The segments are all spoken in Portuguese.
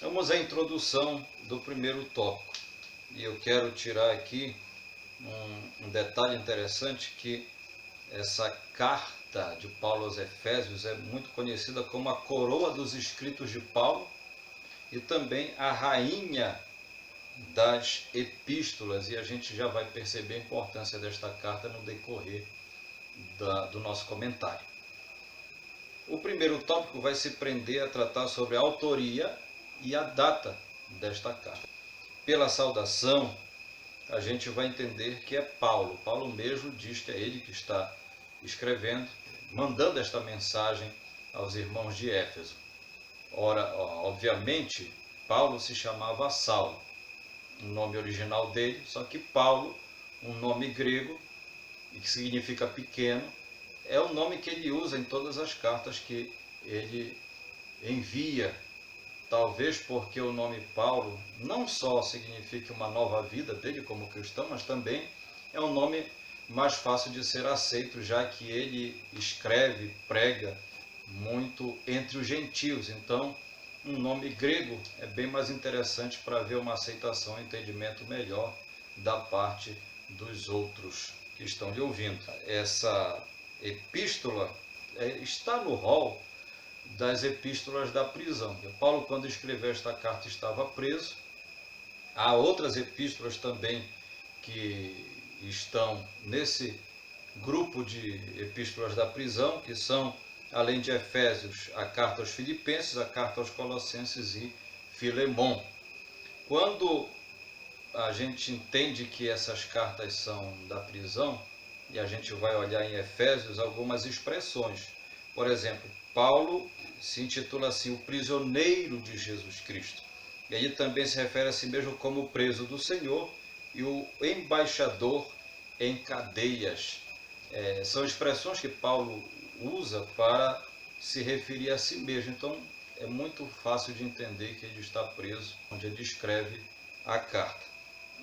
Vamos à introdução do primeiro tópico. E eu quero tirar aqui um detalhe interessante, que essa carta de Paulo aos Efésios é muito conhecida como a coroa dos escritos de Paulo e também a rainha das epístolas, e a gente já vai perceber a importância desta carta no decorrer do nosso comentário. O primeiro tópico vai se prender a tratar sobre a autoria e a data desta carta. Pela saudação, a gente vai entender que é Paulo. Paulo mesmo diz que é ele que está escrevendo, mandando esta mensagem aos irmãos de Éfeso. Ora, obviamente, Paulo se chamava Saulo, o nome original dele, só que Paulo, um nome grego, que significa pequeno, é o nome que ele usa em todas as cartas que ele envia. Talvez porque o nome Paulo não só significa uma nova vida dele como cristão, mas também é um nome mais fácil de ser aceito, já que ele escreve, prega muito entre os gentios. Então, um nome grego é bem mais interessante para haver uma aceitação, um entendimento melhor da parte dos outros que estão lhe ouvindo. Essa epístola está no rol das epístolas da prisão. Paulo, quando escreveu esta carta, estava preso. Há outras epístolas também que estão nesse grupo de epístolas da prisão, que são, além de Efésios, a carta aos Filipenses, a carta aos Colossenses e Filemon. Quando a gente entende que essas cartas são da prisão, e a gente vai olhar em Efésios algumas expressões. Por exemplo, Paulo se intitula assim, o prisioneiro de Jesus Cristo. E ele também se refere a si mesmo como preso do Senhor e o embaixador em cadeias. São expressões que Paulo usa para se referir a si mesmo. Então, é muito fácil de entender que ele está preso, onde ele escreve a carta.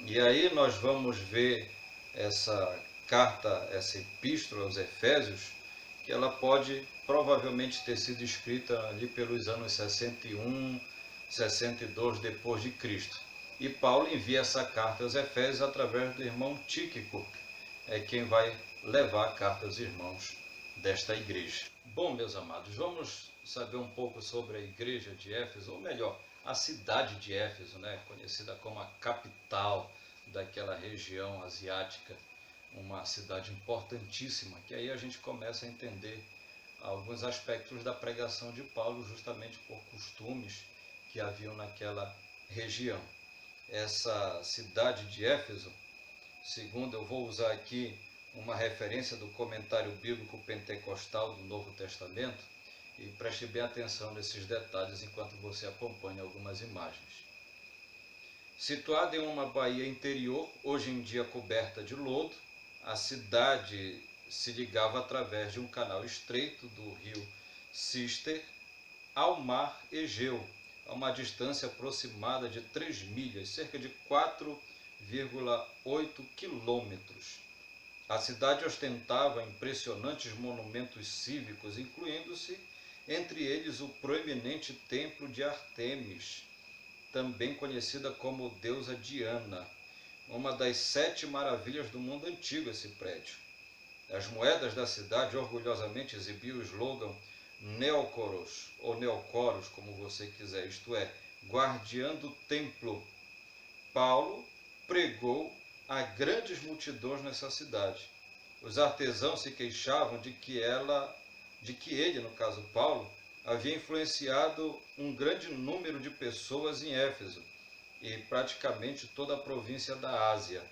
E aí nós vamos ver essa carta, essa epístola aos Efésios, que ela pode provavelmente ter sido escrita ali pelos anos 61, 62 depois de Cristo. E Paulo envia essa carta aos Efésios através do irmão Tíquico, é quem vai levar a carta aos irmãos desta igreja. Bom, meus amados, vamos saber um pouco sobre a igreja de Éfeso, ou melhor, a cidade de Éfeso, né, conhecida como a capital daquela região asiática, uma cidade importantíssima, que aí a gente começa a entender alguns aspectos da pregação de Paulo, justamente por costumes que haviam naquela região. Essa cidade de Éfeso, segundo eu vou usar aqui uma referência do comentário bíblico pentecostal do Novo Testamento, e preste bem atenção nesses detalhes enquanto você acompanha algumas imagens. Situada em uma baía interior, hoje em dia coberta de lodo, a cidade se ligava através de um canal estreito do rio Cister ao mar Egeu, a uma distância aproximada de 3 milhas, cerca de 4,8 quilômetros. A cidade ostentava impressionantes monumentos cívicos, incluindo-se entre eles o proeminente templo de Ártemis, também conhecida como deusa Diana, uma das 7 maravilhas do mundo antigo esse prédio. As moedas da cidade orgulhosamente exibiam o slogan Neokoros, ou Neocoros, como você quiser, isto é, guardiã do templo. Paulo pregou a grandes multidões nessa cidade. Os artesãos se queixavam de que ele, no caso Paulo, havia influenciado um grande número de pessoas em Éfeso e praticamente toda a província da Ásia.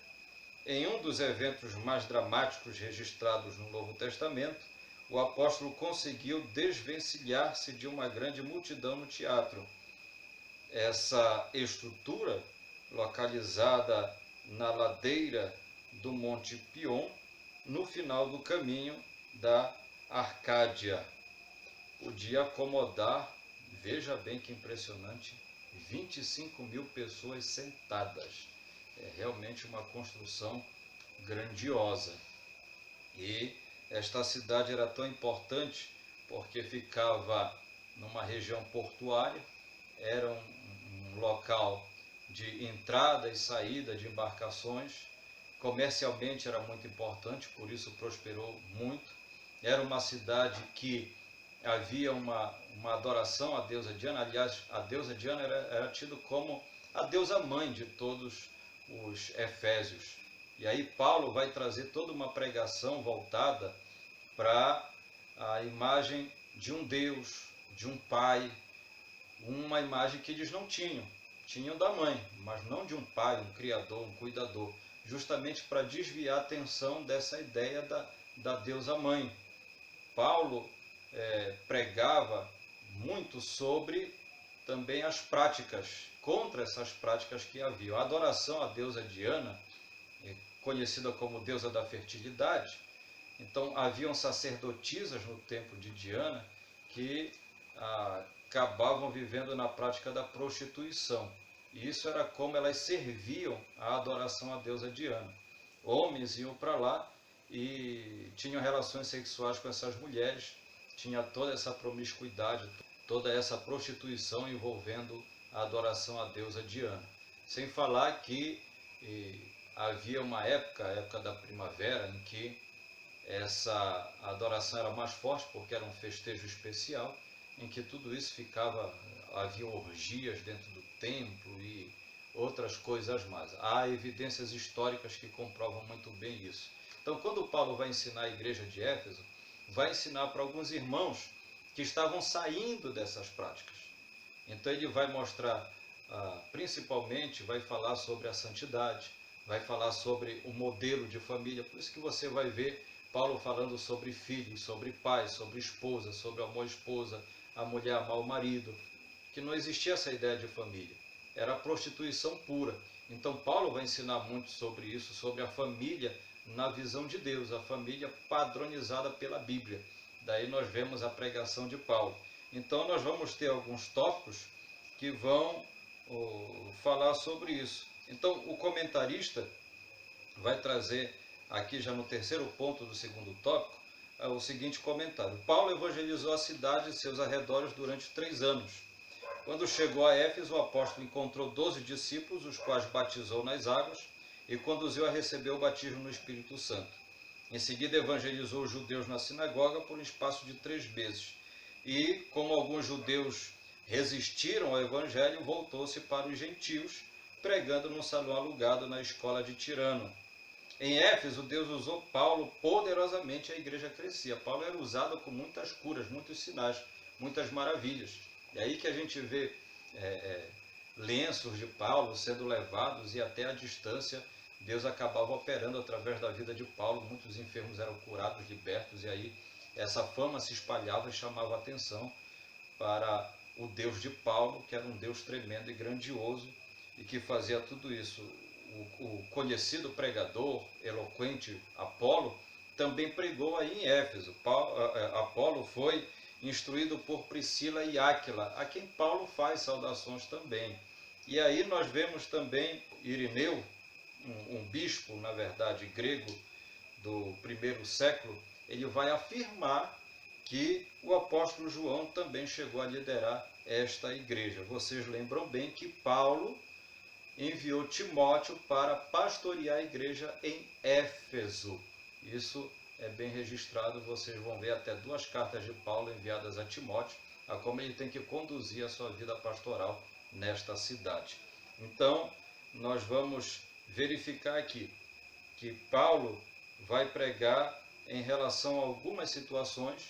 Em um dos eventos mais dramáticos registrados no Novo Testamento, o apóstolo conseguiu desvencilhar-se de uma grande multidão no teatro. Essa estrutura, localizada na ladeira do Monte Pion, no final do caminho da Arcádia, podia acomodar, veja bem que impressionante, 25 mil pessoas sentadas. É realmente uma construção grandiosa. E esta cidade era tão importante porque ficava numa região portuária, era um local de entrada e saída de embarcações. Comercialmente era muito importante, por isso prosperou muito. Era uma cidade que havia uma adoração à deusa Diana. Aliás, a deusa Diana era tida como a deusa mãe de todos os efésios. E aí Paulo vai trazer toda uma pregação voltada para a imagem de um Deus, de um pai, uma imagem que eles não tinham. Tinham da mãe, mas não de um pai, um criador, um cuidador, justamente para desviar a atenção dessa ideia da deusa mãe. Paulo pregava muito sobre também as práticas, contra essas práticas que havia. A adoração à deusa Diana, conhecida como deusa da fertilidade. Então haviam sacerdotisas no templo de Diana que acabavam vivendo na prática da prostituição. E isso era como elas serviam à adoração à deusa Diana. Homens iam para lá e tinham relações sexuais com essas mulheres, tinha toda essa promiscuidade, toda essa prostituição envolvendo a adoração à deusa Diana. Sem falar que havia uma época, a época da primavera, em que essa adoração era mais forte, porque era um festejo especial, em que tudo isso havia orgias dentro do templo e outras coisas mais. Há evidências históricas que comprovam muito bem isso. Então, quando Paulo vai ensinar a igreja de Éfeso, vai ensinar para alguns irmãos que estavam saindo dessas práticas. Então ele vai mostrar, principalmente, vai falar sobre a santidade, vai falar sobre o modelo de família. Por isso que você vai ver Paulo falando sobre filhos, sobre pais, sobre esposa, sobre amor à esposa, a mulher amar o marido, que não existia essa ideia de família. Era a prostituição pura. Então Paulo vai ensinar muito sobre isso, sobre a família na visão de Deus, a família padronizada pela Bíblia. Daí nós vemos a pregação de Paulo. Então nós vamos ter alguns tópicos que vão falar sobre isso. Então o comentarista vai trazer aqui já no terceiro ponto do segundo tópico o seguinte comentário. Paulo evangelizou a cidade e seus arredores durante 3 anos. Quando chegou a Éfeso, o apóstolo encontrou 12 discípulos, os quais batizou nas águas e conduziu a receber o batismo no Espírito Santo. Em seguida evangelizou os judeus na sinagoga por um espaço de 3 meses. E, como alguns judeus resistiram ao evangelho, voltou-se para os gentios, pregando num salão alugado na escola de Tirano. Em Éfeso, Deus usou Paulo poderosamente, a igreja crescia. Paulo era usado com muitas curas, muitos sinais, muitas maravilhas. É aí que a gente vê lenços de Paulo sendo levados e até à distância Deus acabava operando através da vida de Paulo. Muitos enfermos eram curados, libertos, e aí essa fama se espalhava e chamava a atenção para o Deus de Paulo, que era um Deus tremendo e grandioso e que fazia tudo isso. O conhecido pregador, eloquente Apolo, também pregou aí em Éfeso. Apolo foi instruído por Priscila e Áquila, a quem Paulo faz saudações também. E aí nós vemos também Irineu, um bispo, na verdade, grego do primeiro século, ele vai afirmar que o apóstolo João também chegou a liderar esta igreja. Vocês lembram bem que Paulo enviou Timóteo para pastorear a igreja em Éfeso. Isso é bem registrado, vocês vão ver até 2 cartas de Paulo enviadas a Timóteo, a como ele tem que conduzir a sua vida pastoral nesta cidade. Então, nós vamos verificar aqui que Paulo vai pregar em relação a algumas situações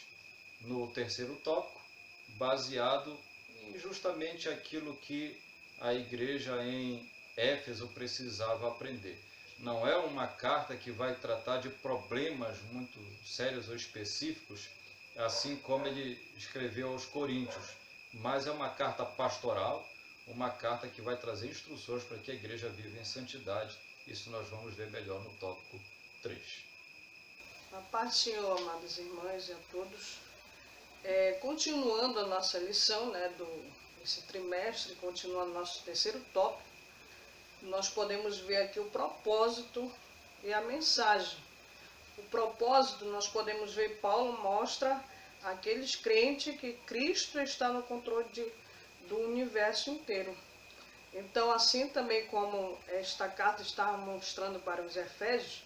no terceiro tópico, baseado em justamente aquilo que a igreja em Éfeso precisava aprender. Não é uma carta que vai tratar de problemas muito sérios ou específicos, assim como ele escreveu aos Coríntios, mas é uma carta pastoral, uma carta que vai trazer instruções para que a igreja viva em santidade. Isso nós vamos ver melhor no tópico 3. A paz do Senhor, amadas irmãs e a todos. Continuando a nossa lição, desse trimestre, continuando nosso terceiro tópico, nós podemos ver aqui o propósito e a mensagem. O propósito, nós podemos ver, Paulo mostra àqueles crentes que Cristo está no controle do universo inteiro. Então, assim também como esta carta estava mostrando para os Efésios,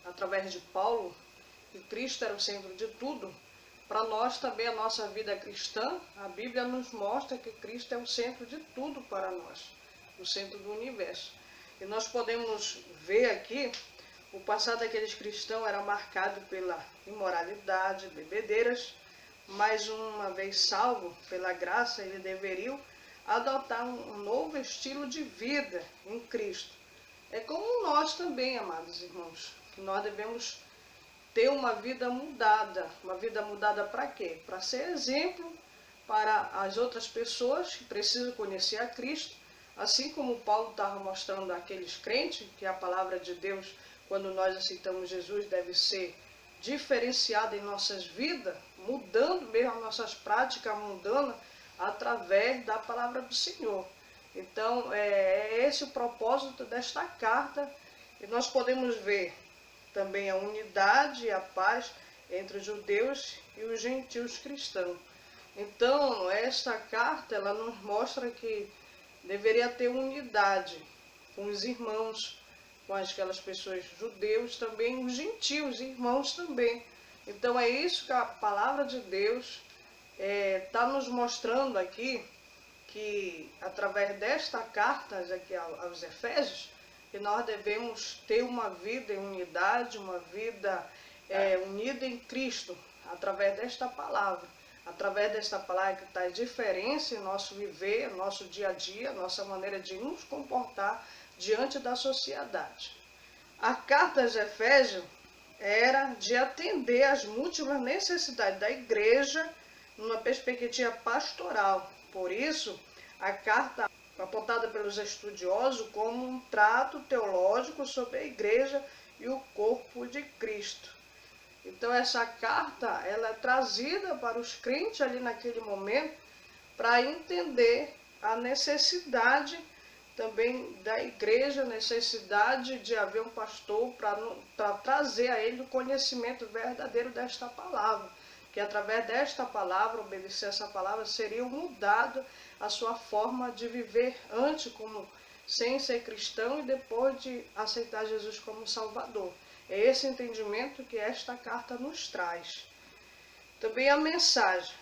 através de Paulo, que Cristo era o centro de tudo, para nós também a nossa vida cristã, a Bíblia nos mostra que Cristo é o centro de tudo para nós, o centro do universo. E nós podemos ver aqui, o passado daqueles cristãos era marcado pela imoralidade, bebedeiras, mas uma vez salvo pela graça, ele deveria adotar um novo estilo de vida em Cristo. É como nós também, amados irmãos, que nós devemos ter uma vida mudada. Uma vida mudada para quê? Para ser exemplo para as outras pessoas que precisam conhecer a Cristo, assim como Paulo estava mostrando àqueles crentes que a palavra de Deus, quando nós aceitamos Jesus, deve ser diferenciada em nossas vidas, mudando mesmo as nossas práticas mundanas através da palavra do Senhor. Então, é esse o propósito desta carta, e nós podemos ver também a unidade e a paz entre os judeus e os gentios cristãos. Então, esta carta, ela nos mostra que deveria ter unidade com os irmãos, com aquelas pessoas judeus também, os gentios, irmãos também. Então, é isso que a palavra de Deus está nos mostrando aqui, que através desta carta aqui aos Efésios, que nós devemos ter uma vida em unidade, uma vida unida em Cristo, através desta palavra. Através desta palavra que traz diferença em nosso viver, nosso dia a dia, nossa maneira de nos comportar diante da sociedade. A carta aos Efésios era de atender às múltiplas necessidades da igreja numa perspectiva pastoral. Por isso, a carta é apontada pelos estudiosos como um trato teológico sobre a igreja e o corpo de Cristo. Então essa carta, ela é trazida para os crentes ali naquele momento para entender a necessidade também da igreja, a necessidade de haver um pastor para trazer a ele o conhecimento verdadeiro desta palavra. Que através desta palavra, obedecer essa palavra, seria mudado a sua forma de viver antes como sem ser cristão e depois de aceitar Jesus como Salvador. É esse entendimento que esta carta nos traz. Também a mensagem.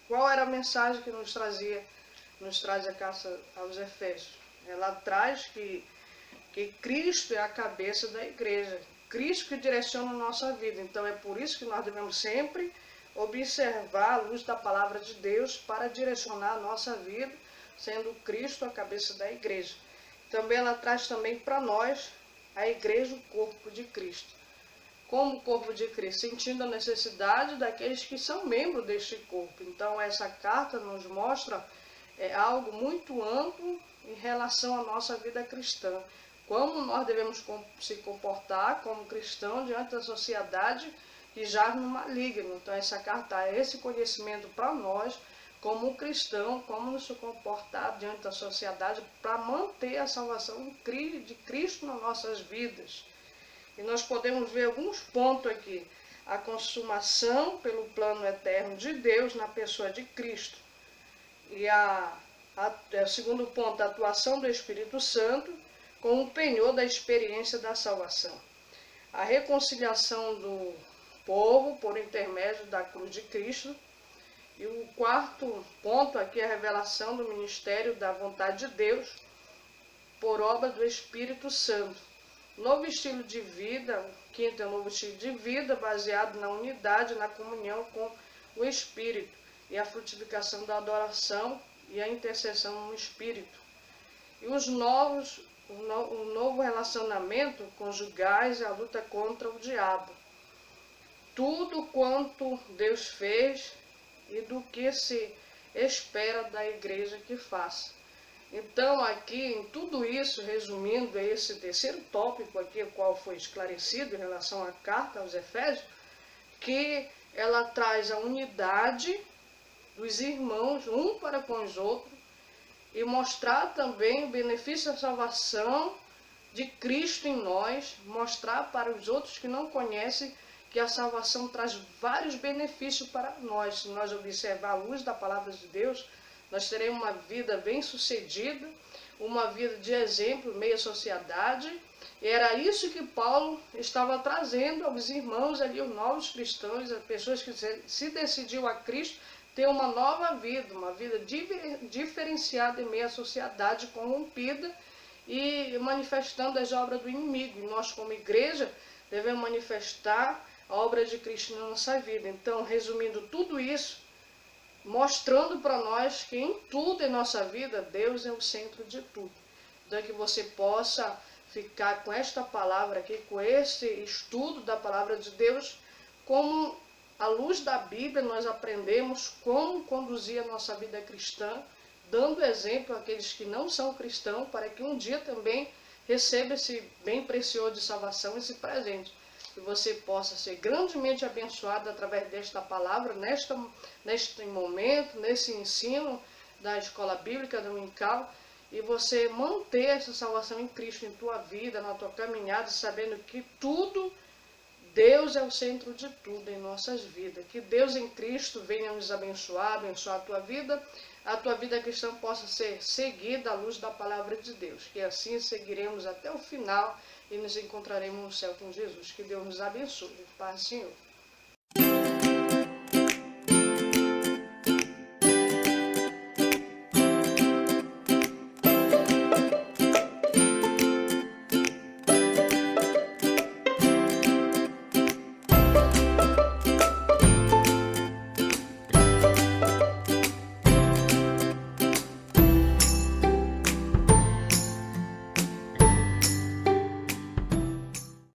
Qual era a mensagem que nos traz a carta aos Efésios? Ela traz que Cristo é a cabeça da igreja. Cristo que direciona a nossa vida. Então é por isso que nós devemos sempre observar a luz da palavra de Deus para direcionar a nossa vida, sendo Cristo a cabeça da igreja. Também ela traz também para nós a igreja, o corpo de Cristo. Como o corpo de Cristo, sentindo a necessidade daqueles que são membros deste corpo. Então essa carta nos mostra algo muito amplo em relação à nossa vida cristã. Como nós devemos se comportar como cristãos diante da sociedade que jaz no maligno. Então essa carta é esse conhecimento para nós, como cristão, como nos comportar diante da sociedade para manter a salvação de Cristo nas nossas vidas. E nós podemos ver alguns pontos aqui. A consumação pelo plano eterno de Deus na pessoa de Cristo. E o segundo ponto, a atuação do Espírito Santo como o penhor da experiência da salvação. A reconciliação do povo por intermédio da cruz de Cristo. E o quarto ponto aqui é a revelação do ministério da vontade de Deus por obra do Espírito Santo. Novo estilo de vida, o quinto é um novo estilo de vida baseado na unidade, na comunhão com o Espírito e a frutificação da adoração e a intercessão no Espírito. E o novo relacionamento conjugais e a luta contra o diabo. Tudo quanto Deus fez e do que se espera da igreja que faça. Então aqui, em tudo isso, resumindo esse terceiro tópico aqui, o qual foi esclarecido em relação à carta aos Efésios, que ela traz a unidade dos irmãos, um para com os outros, e mostrar também o benefício da salvação de Cristo em nós, mostrar para os outros que não conhecem que a salvação traz vários benefícios para nós. Se nós observar a luz da palavra de Deus, nós teremos uma vida bem-sucedida, uma vida de exemplo em meio à sociedade. E era isso que Paulo estava trazendo aos irmãos ali, os novos cristãos, as pessoas que se decidiu a Cristo, ter uma nova vida, uma vida diferenciada em meio à sociedade corrompida e manifestando as obras do inimigo. E nós, como igreja, devemos manifestar a obra de Cristo na nossa vida. Então, resumindo tudo isso, mostrando para nós que em tudo em nossa vida, Deus é o centro de tudo. Então, que você possa ficar com esta palavra aqui, com esse estudo da palavra de Deus, como à luz da Bíblia nós aprendemos como conduzir a nossa vida cristã, dando exemplo àqueles que não são cristãos, para que um dia também receba esse bem precioso de salvação, esse presente. Que você possa ser grandemente abençoado através desta palavra, neste momento, nesse ensino da escola bíblica dominical, e você manter essa salvação em Cristo em tua vida, na tua caminhada, sabendo que tudo, Deus é o centro de tudo em nossas vidas. Que Deus em Cristo venha nos abençoar, abençoar a tua vida cristã possa ser seguida à luz da palavra de Deus. Que assim seguiremos até o final e nos encontraremos no céu com Jesus. Que Deus nos abençoe. Paz, Senhor.